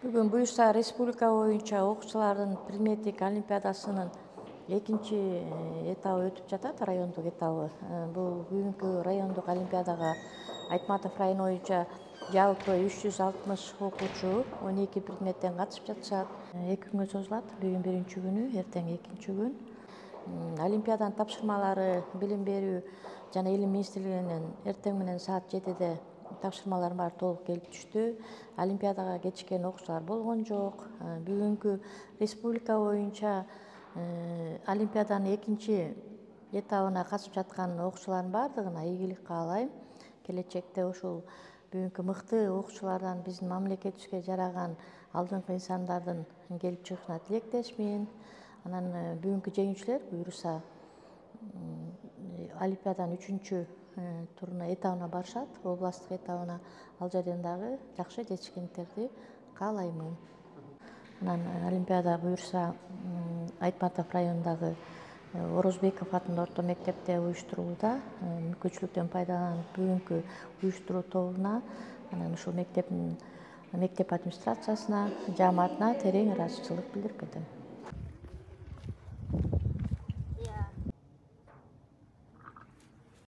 Бүгүн буюрса республика боюнча окуучулардын предметтик олимпиадасынын экинчи этабы өтүп жатат, райондук этабы. Бул бүгүнкү райондук олимпиадага Айтматов району боюнча жалпы 360 окуучу 12 предметтен катышып жатышат. 2 күнгө созулат. Бүгүн биринчи күнү, эртең экинчи күн. Олимпиаданын тапшырмалары билим берүү жана илим министрлигинен эртең менен саат 7-де тапшырмалардын баары толук келип түштү. Олимпиадага кечиккен окуучулар болгон жок. Бүгүнкү республика боюнча олимпиаданын экинчи этабына катышып жаткан окуучулардын баардыгына ийгилик каалайм. Келечекте ушул бүгүнкү мыкты окуучулардан биздин мамлекетибизге жараган алдыңкы инсандардын келип чыгышына тилектешмин. Анан бүгүнкү жеңүүчүлөр буюрса олимпиаданын 3-чү туруна этабына барышат, областтык этабына. Ал жерден дагы жакшы жетишкендиктерди каалаймын. Анан олимпиада буюрса Айтматов районундагы Орозбеков атындагы орто мектепте уюштурулууда. Мүмкүнчүлүктөн пайдаланып бүгүнкү уюштуруу тобуна, анан ушул мектеп администрациясына, жааматына терең ыраазычылык билдирип кетем.